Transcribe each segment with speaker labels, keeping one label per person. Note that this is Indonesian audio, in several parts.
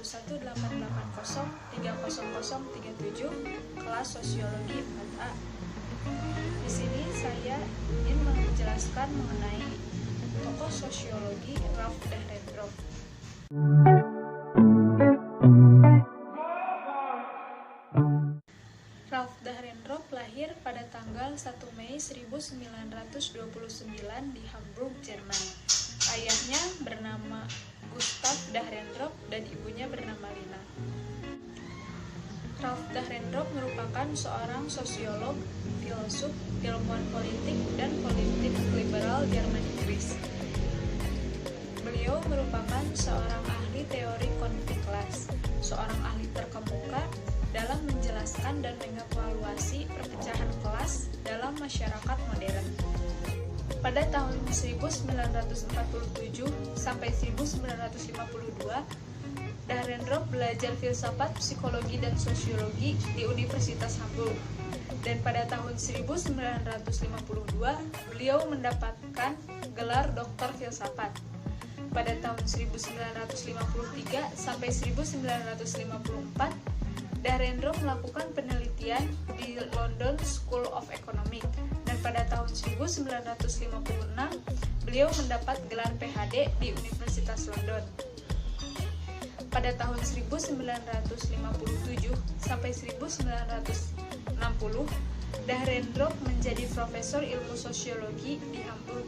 Speaker 1: 188030037 kelas Sosiologi 4A. Di sini saya ingin menjelaskan mengenai tokoh sosiologi Ralph Dahrendorf. Ralph Dahrendorf lahir pada tanggal 1 Mei 1929 di Hamburg, Jerman. Ayahnya bernama Gustav Dahrendorf dan ibunya bernama Lina. Ralph Dahrendorf merupakan seorang sosiolog, filsuf, ilmuwan politik, dan politik liberal Jerman Inggris. Beliau merupakan seorang ahli teori konflik kelas, seorang ahli terkemuka dalam menjelaskan dan mengevaluasi perpecahan kelas dalam masyarakat modern. Pada tahun 1947 sampai 1952, Dahrendorf belajar filsafat, psikologi, dan sosiologi di Universitas Hamburg. Dan pada tahun 1952, beliau mendapatkan gelar doktor filsafat. Pada tahun 1953 sampai 1954, Dahrendorf melakukan penelitian di London School of Economics. Dan pada tahun 1956, beliau mendapat gelar PhD di Universitas London. Pada tahun 1957 sampai 1960, Dahrendorf menjadi profesor ilmu sosiologi di Hamburg,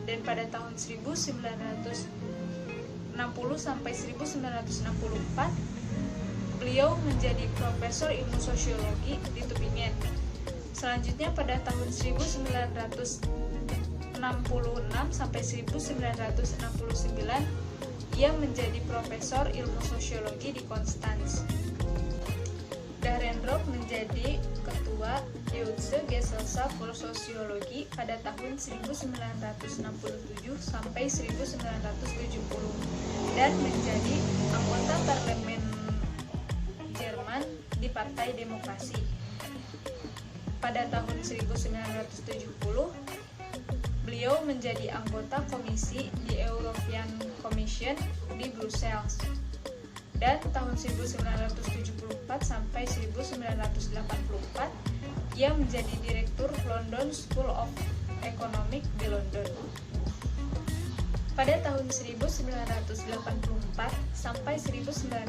Speaker 1: dan pada tahun 1960 sampai 1964, beliau menjadi profesor ilmu sosiologi di Tübingen. Selanjutnya pada tahun 1966 sampai 1969, ia menjadi profesor ilmu sosiologi di Konstanz. Dahrendorf menjadi ketua Deutsche Gesellschaft für Soziologie pada tahun 1967 sampai 1970 dan menjadi anggota parlemen Jerman di Partai Demokrasi. Pada tahun 1970, beliau menjadi anggota komisi di European Commission di Brussels. Dan tahun 1974 sampai 1984, ia menjadi direktur London School of Economics di London. Pada tahun 1984 sampai 1986,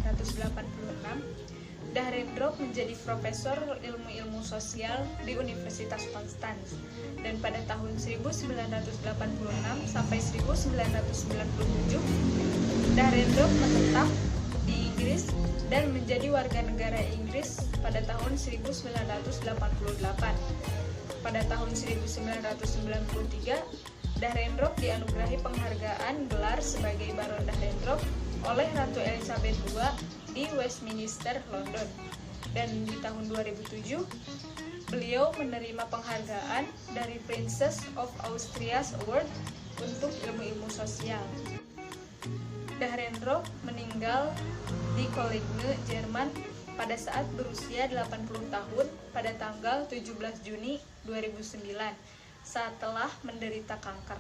Speaker 1: Dahrendorf menjadi profesor ilmu-ilmu sosial di Universitas Konstanz. Dan pada tahun 1986 sampai 1997, Dahrendorf menetap di Inggris dan menjadi warga negara Inggris pada tahun 1988. Pada tahun 1993, Dahrendorf dianugerahi penghargaan gelar sebagai Baron Dahrendorf oleh Ratu Elizabeth II di Westminster, London. Dan di tahun 2007, beliau menerima penghargaan dari Princess of Austria's Award untuk ilmu-ilmu sosial. Dahrendorf meninggal di Cologne, Jerman pada saat berusia 80 tahun pada tanggal 17 Juni 2009 setelah menderita kanker.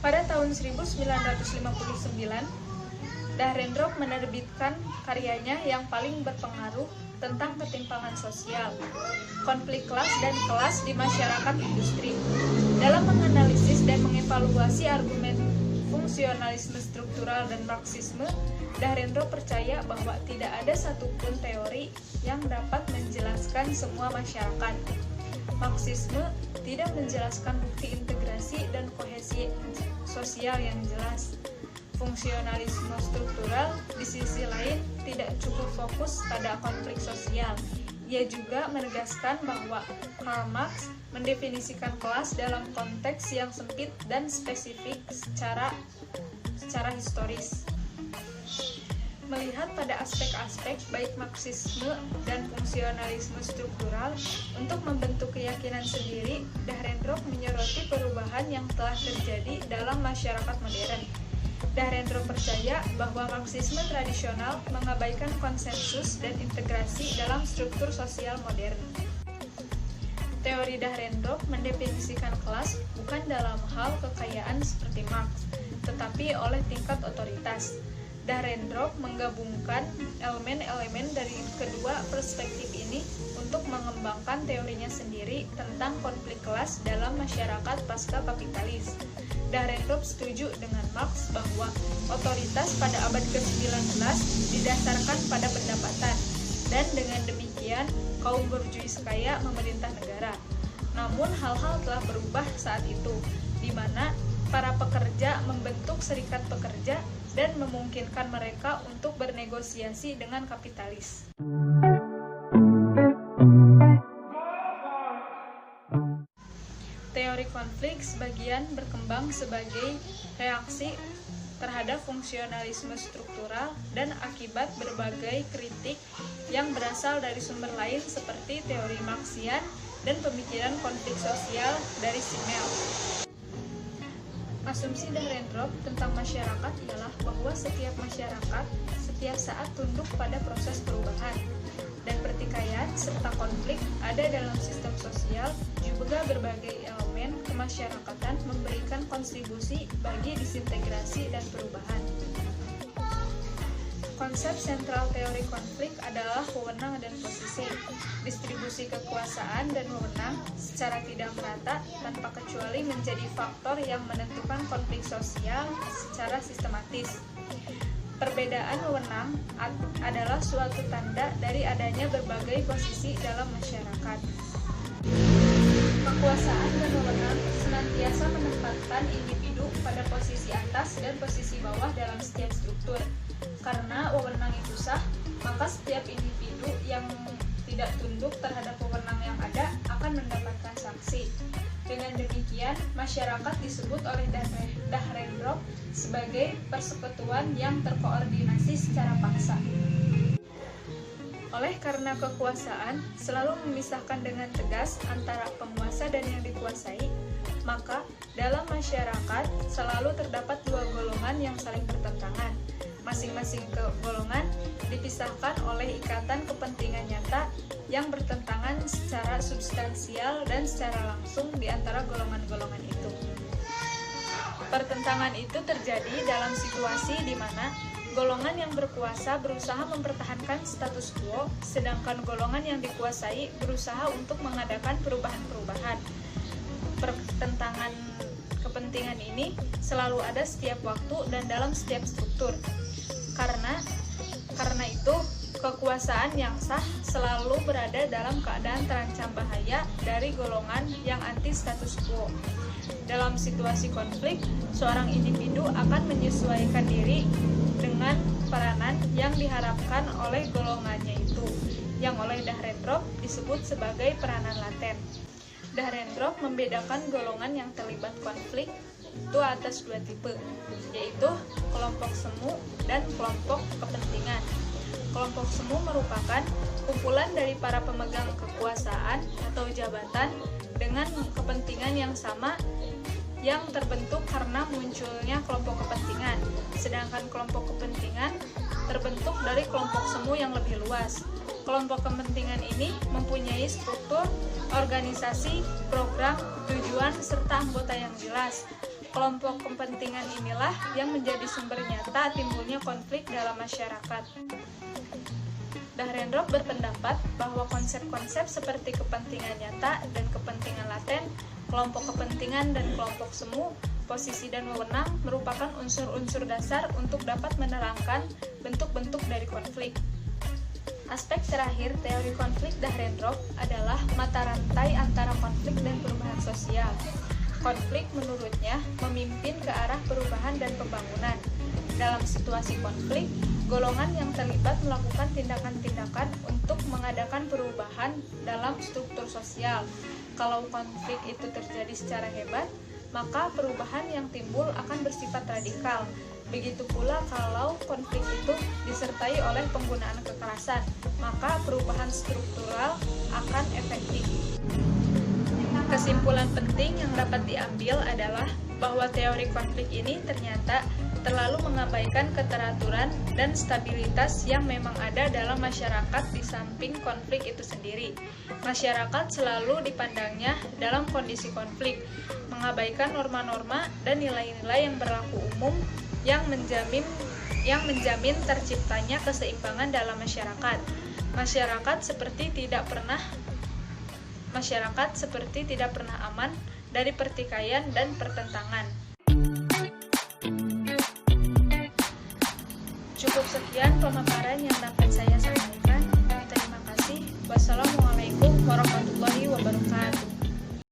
Speaker 1: Pada tahun 1959, Dahrendorf menerbitkan karyanya yang paling berpengaruh tentang ketimpangan sosial, konflik kelas dan kelas di masyarakat industri. Dalam menganalisis dan mengevaluasi argumen fungsionalisme struktural dan Marxisme, Dahrendorf percaya bahwa tidak ada satupun teori yang dapat menjelaskan semua masyarakat. Marxisme tidak menjelaskan bukti integrasi dan kohesi sosial yang jelas. Fungsionalisme struktural di sisi lain tidak cukup fokus pada konflik sosial. Ia juga menegaskan bahwa Karl Marx mendefinisikan kelas dalam konteks yang sempit dan spesifik secara historis. Melihat pada aspek-aspek baik Marxisme dan fungsionalisme struktural untuk membentuk keyakinan sendiri, Dahrendorf menyoroti perubahan yang telah terjadi dalam masyarakat modern. Dahrendorf percaya bahwa Marxisme tradisional mengabaikan konsensus dan integrasi dalam struktur sosial modern. Teori Dahrendorf mendefinisikan kelas bukan dalam hal kekayaan seperti Marx, tetapi oleh tingkat otoritas. Dahrendorf menggabungkan elemen-elemen dari kedua perspektif ini untuk mengembangkan teorinya sendiri tentang konflik kelas dalam masyarakat pasca kapitalis. Dahrendorf setuju dengan Marx bahwa otoritas pada abad ke-19 didasarkan pada pendapatan, dan dengan demikian kaum borjuiskaya memerintah negara. Namun hal-hal telah berubah saat itu, di mana para pekerja membentuk serikat pekerja dan memungkinkan mereka untuk bernegosiasi dengan kapitalis. Teori konflik sebagian berkembang sebagai reaksi terhadap fungsionalisme struktural dan akibat berbagai kritik yang berasal dari sumber lain seperti teori Marxian dan pemikiran konflik sosial dari Simmel. Asumsi Dahrendorf tentang masyarakat ialah bahwa setiap masyarakat setiap saat tunduk pada proses perubahan, dan pertikaian serta konflik ada dalam sistem sosial. Juga berbagai elemen kemasyarakatan memberikan kontribusi bagi disintegrasi dan perubahan. Konsep sentral teori konflik adalah wewenang dan posisi. Distribusi kekuasaan dan wewenang secara tidak merata tanpa kecuali menjadi faktor yang menentukan konflik sosial secara sistematis. Perbedaan wewenang adalah suatu tanda dari adanya berbagai posisi dalam masyarakat. Kekuasaan dan wewenang senantiasa menempatkan individu pada posisi atas dan posisi bawah dalam setiap struktur. Karena wewenang itu sah, maka setiap individu yang tidak tunduk terhadap wewenang yang ada akan mendapatkan sanksi. Dengan demikian, masyarakat disebut oleh Dahrendorf sebagai persekutuan yang terkoordinasi secara paksa. Oleh karena kekuasaan selalu memisahkan dengan tegas antara penguasa dan yang dikuasai, maka dalam masyarakat selalu terdapat dua golongan yang saling bertentangan. Masing-masing golongan dipisahkan oleh ikatan kepentingan nyata yang bertentangan secara substansial dan secara langsung di antara golongan-golongan itu. Pertentangan itu terjadi dalam situasi di mana golongan yang berkuasa berusaha mempertahankan status quo, sedangkan golongan yang dikuasai berusaha untuk mengadakan perubahan-perubahan. Pertentangan kepentingan ini selalu ada setiap waktu dan dalam setiap struktur. Karena itu, kekuasaan yang sah selalu berada dalam keadaan terancam bahaya dari golongan yang anti status quo. Dalam situasi konflik, seorang individu akan menyesuaikan diri dengan peranan yang diharapkan oleh golongannya itu, yang oleh Dahrendorf disebut sebagai peranan laten. Dahrendorf membedakan golongan yang terlibat konflik itu atas dua tipe, yaitu kelompok semu dan kelompok kepentingan. Kelompok semu merupakan kumpulan dari para pemegang kekuasaan atau jabatan dengan kepentingan yang sama yang terbentuk karena munculnya kelompok kepentingan, sedangkan kelompok kepentingan terbentuk dari kelompok semu yang lebih luas. Kelompok kepentingan ini mempunyai struktur, organisasi, program, tujuan, serta anggota yang jelas. Kelompok kepentingan inilah yang menjadi sumber nyata timbulnya konflik dalam masyarakat. Dahrendorf berpendapat bahwa konsep-konsep seperti kepentingan nyata dan kepentingan laten, kelompok kepentingan dan kelompok semu, posisi dan wewenang merupakan unsur-unsur dasar untuk dapat menerangkan bentuk-bentuk dari konflik. Aspek terakhir teori konflik Dahrendorf adalah mata rantai antara konflik dan perubahan sosial. Konflik menurutnya memimpin ke arah perubahan dan pembangunan. Dalam situasi konflik, golongan yang terlibat melakukan tindakan-tindakan untuk mengadakan perubahan dalam struktur sosial. Kalau konflik itu terjadi secara hebat, maka perubahan yang timbul akan bersifat radikal. Begitu pula kalau konflik itu disertai oleh penggunaan kekerasan, maka perubahan struktural akan efektif. Kesimpulan penting yang dapat diambil adalah bahwa teori konflik ini ternyata terlalu mengabaikan keteraturan dan stabilitas yang memang ada dalam masyarakat di samping konflik itu sendiri. Masyarakat selalu dipandangnya dalam kondisi konflik, mengabaikan norma-norma dan nilai-nilai yang berlaku umum yang menjamin terciptanya keseimbangan dalam masyarakat. Masyarakat seperti tidak pernah aman dari pertikaian dan pertentangan. Cukup sekian pemaparan yang dapat saya sampaikan. Terima kasih. Wassalamualaikum warahmatullahi wabarakatuh.